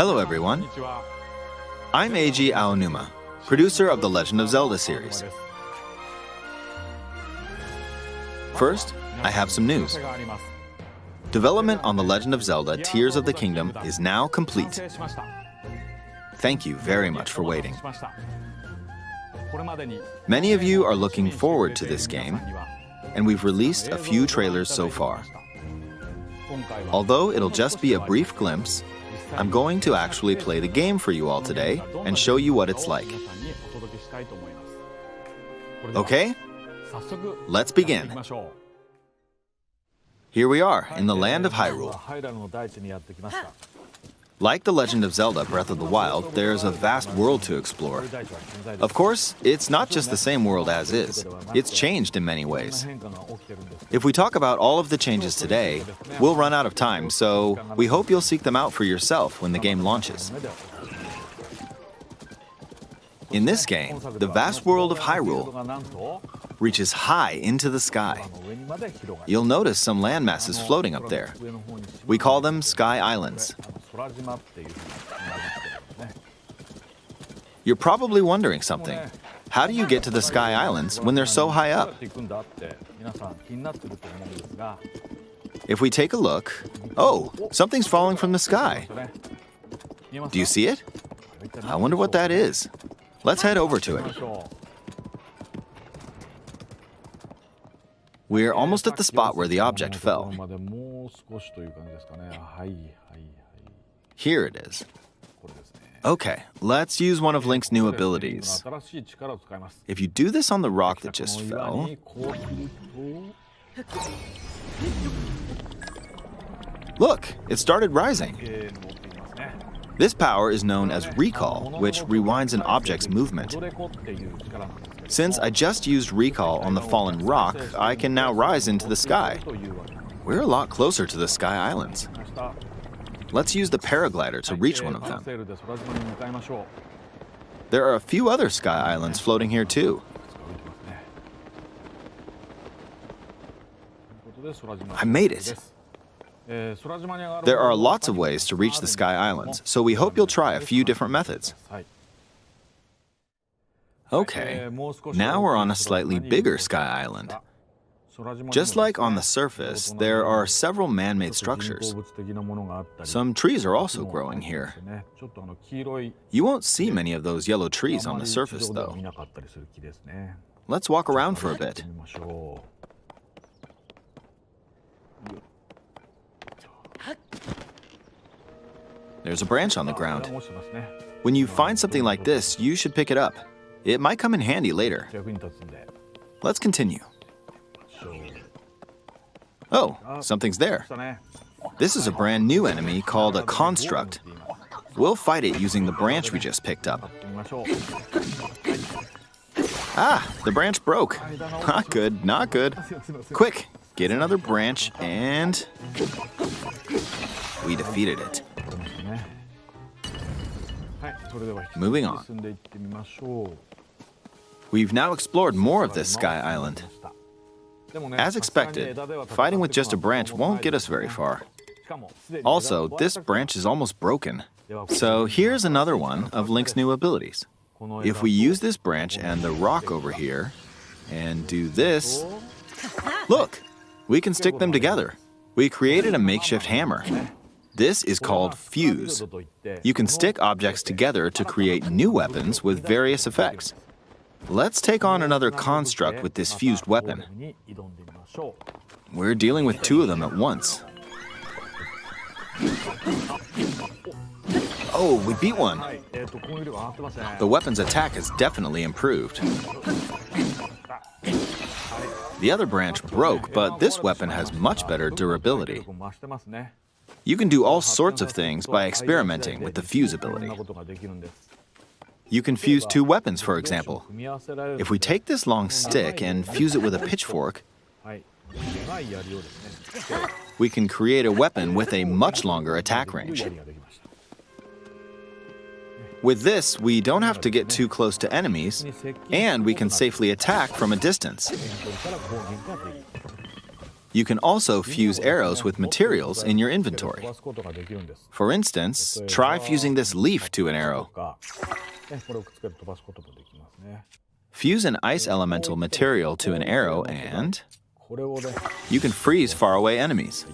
Hello everyone, I'm Eiji Aonuma, producer of the Legend of Zelda series. First, I have some news. Development on the Legend of Zelda Tears of the Kingdom is now complete. Thank you very much for waiting. Many of you are looking forward to this game, and we've released a few trailers so far. Although it'll just be a brief glimpse, I'm going to actually play the game for you all today and show you what it's like. Okay? Let's begin. Here we are in the land of Hyrule. Like The Legend of Zelda Breath of the Wild, there's a vast world to explore. Of course, it's not just the same world as is. It's changed in many ways. If we talk about all of the changes today, we'll run out of time, so we hope you'll seek them out for yourself when the game launches. In this game, the vast world of Hyrule reaches high into the sky. You'll notice some land masses floating up there. We call them Sky Islands. You're probably wondering something. How do you get to the Sky Islands when they're so high up? If we take a look, oh, something's falling from the sky. Do you see it? I wonder what that is. Let's head over to it. We're almost at the spot where the object fell. Here it is. Okay, let's use one of Link's new abilities. If you do this on the rock that just fell... Look, it started rising. This power is known as recall, which rewinds an object's movement. Since I just used recall on the fallen rock, I can now rise into the sky. We're a lot closer to the Sky Islands. Let's use the paraglider to reach one of them. There are a few other Sky Islands floating here too. I made it. There are lots of ways to reach the Sky Islands, so we hope you'll try a few different methods. Okay, now we're on a slightly bigger Sky Island. Just like on the surface, there are several man-made structures. Some trees are also growing here. You won't see many of those yellow trees on the surface, though. Let's walk around for a bit. There's a branch on the ground. When you find something like this, you should pick it up. It might come in handy later. Let's continue. Oh, something's there. This is a brand new enemy called a construct. We'll fight it using the branch we just picked up. Ah, the branch broke. Not good, not good. Quick, get another branch and... we defeated it. Moving on. We've now explored more of this Sky Island. As expected, fighting with just a branch won't get us very far. Also, this branch is almost broken. So here's another one of Link's new abilities. If we use this branch and the rock over here, and do this, look, we can stick them together. We created a makeshift hammer. This is called fuse. You can stick objects together to create new weapons with various effects. Let's take on another construct with this fused weapon. We're dealing with two of them at once. Oh, we beat one. The weapon's attack has definitely improved. The other branch broke, but this weapon has much better durability. You can do all sorts of things by experimenting with the fuse ability. You can fuse two weapons, for example. If we take this long stick and fuse it with a pitchfork, we can create a weapon with a much longer attack range. With this, we don't have to get too close to enemies, and we can safely attack from a distance. You can also fuse arrows with materials in your inventory. For instance, try fusing this leaf to an arrow. Fuse an ice elemental material to an arrow and you can freeze faraway enemies.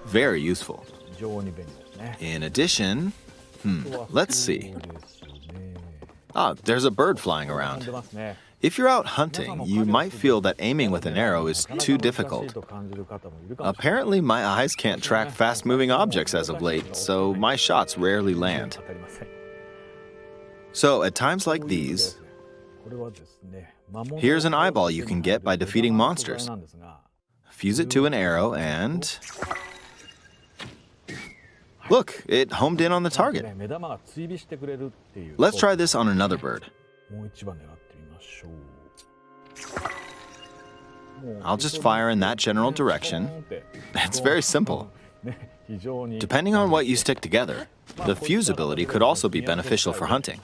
Very useful. In addition, let's see. There's a bird flying around. If you're out hunting, you might feel that aiming with an arrow is too difficult. Apparently, my eyes can't track fast-moving objects as of late, so my shots rarely land. So, at times like these, here's an eyeball you can get by defeating monsters. Fuse it to an arrow and... Look, it homed in on the target. Let's try this on another bird. I'll just fire in that general direction. It's very simple. Depending on what you stick together, the fuse ability could also be beneficial for hunting.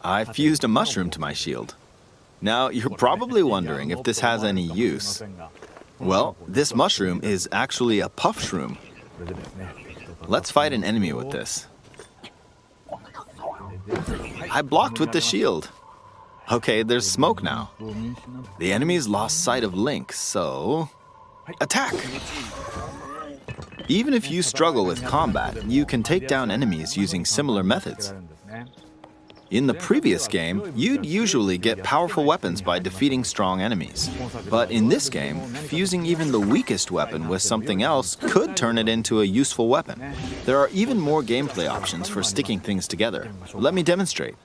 I fused a mushroom to my shield. Now, you're probably wondering if this has any use. Well, this mushroom is actually a puff shroom. Let's fight an enemy with this. I blocked with the shield. Okay, there's smoke now. The enemy's lost sight of Link, so... attack! Even if you struggle with combat, you can take down enemies using similar methods. In the previous game, you'd usually get powerful weapons by defeating strong enemies. But in this game, fusing even the weakest weapon with something else could turn it into a useful weapon. There are even more gameplay options for sticking things together. Let me demonstrate.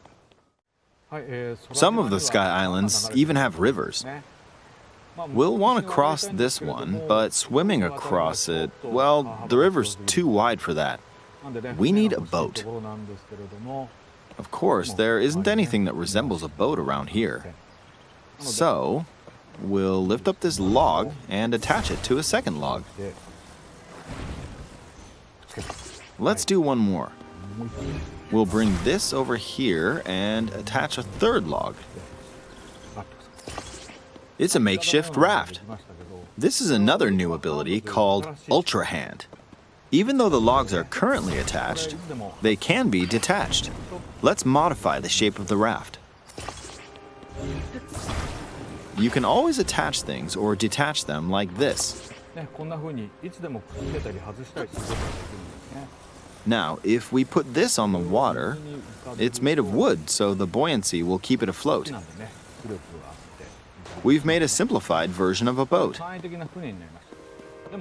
Some of the Sky Islands even have rivers. We'll want to cross this one, but swimming across it, well, the river's too wide for that. We need a boat. Of course, there isn't anything that resembles a boat around here. So, we'll lift up this log and attach it to a second log. Let's do one more. We'll bring this over here and attach a third log. It's a makeshift raft. This is another new ability called Ultra Hand. Even though the logs are currently attached, they can be detached. Let's modify the shape of the raft. You can always attach things or detach them like this. Now, if we put this on the water, it's made of wood, so the buoyancy will keep it afloat. We've made a simplified version of a boat.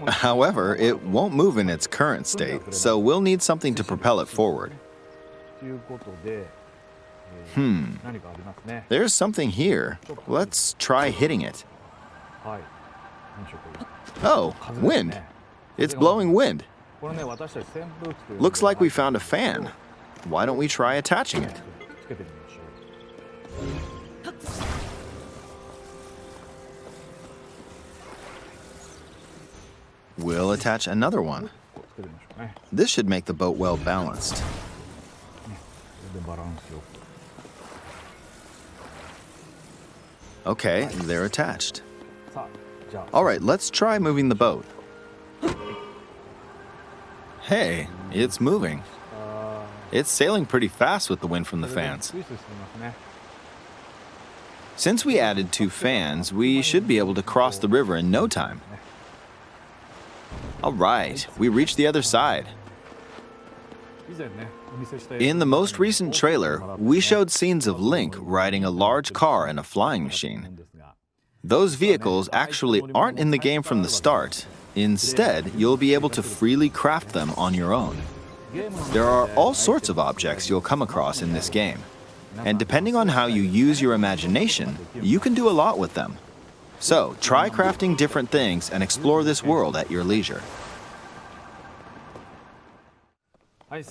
However, it won't move in its current state, so we'll need something to propel it forward. There's something here. Let's try hitting it. Oh, wind. It's blowing wind. Looks like we found a fan. Why don't we try attaching it? We'll attach another one. This should make the boat well balanced. Okay, they're attached. All right, let's try moving the boat. Hey, it's moving. It's sailing pretty fast with the wind from the fans. Since we added 2 fans, we should be able to cross the river in no time. All right, we reached the other side. In the most recent trailer, we showed scenes of Link riding a large car and a flying machine. Those vehicles actually aren't in the game from the start. Instead, you'll be able to freely craft them on your own. There are all sorts of objects you'll come across in this game. And depending on how you use your imagination, you can do a lot with them. So, try crafting different things and explore this world at your leisure.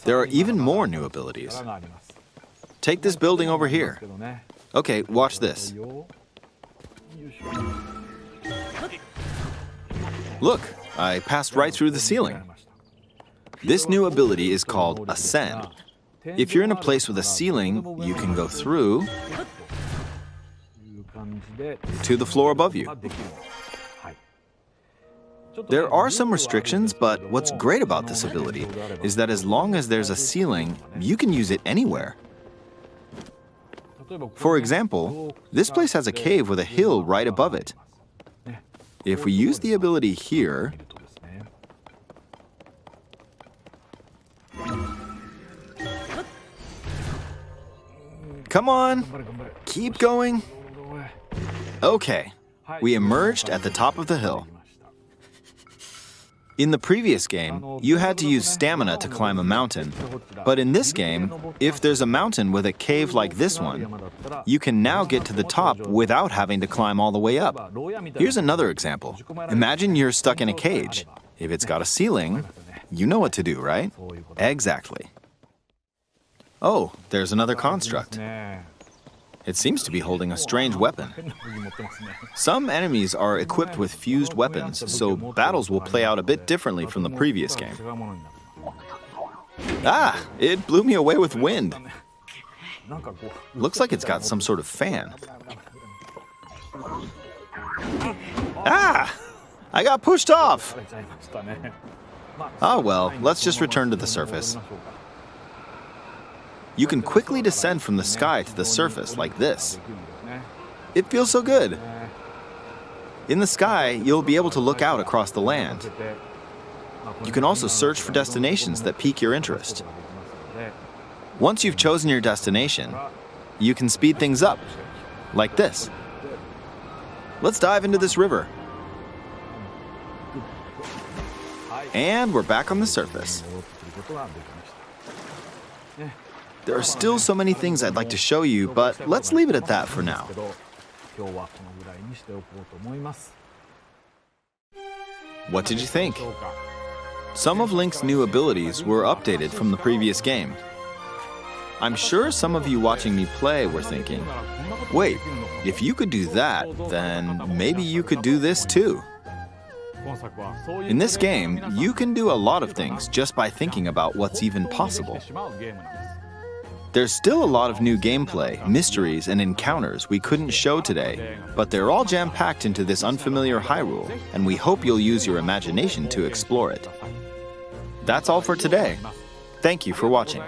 There are even more new abilities. Take this building over here. Okay, watch this. Look, I passed right through the ceiling. This new ability is called Ascend. If you're in a place with a ceiling, you can go through to the floor above you. There are some restrictions, but what's great about this ability is that as long as there's a ceiling, you can use it anywhere. For example, this place has a cave with a hill right above it. If we use the ability here, come on, keep going. Okay, we emerged at the top of the hill. In the previous game, you had to use stamina to climb a mountain. But in this game, if there's a mountain with a cave like this one, you can now get to the top without having to climb all the way up. Here's another example. Imagine you're stuck in a cage. If it's got a ceiling, you know what to do, right? Exactly. Oh, there's another construct. It seems to be holding a strange weapon. Some enemies are equipped with fused weapons, so battles will play out a bit differently from the previous game. Ah! It blew me away with wind. Looks like it's got some sort of fan. Ah! I got pushed off! Oh well, let's just return to the surface. You can quickly descend from the sky to the surface like this. It feels so good. In the sky, you'll be able to look out across the land. You can also search for destinations that pique your interest. Once you've chosen your destination, you can speed things up, like this. Let's dive into this river. And we're back on the surface. There are still so many things I'd like to show you, but let's leave it at that for now. What did you think? Some of Link's new abilities were updated from the previous game. I'm sure some of you watching me play were thinking, wait, if you could do that, then maybe you could do this too. In this game, you can do a lot of things just by thinking about what's even possible. There's still a lot of new gameplay, mysteries, and encounters we couldn't show today, but they're all jam-packed into this unfamiliar Hyrule, and we hope you'll use your imagination to explore it. That's all for today. Thank you for watching.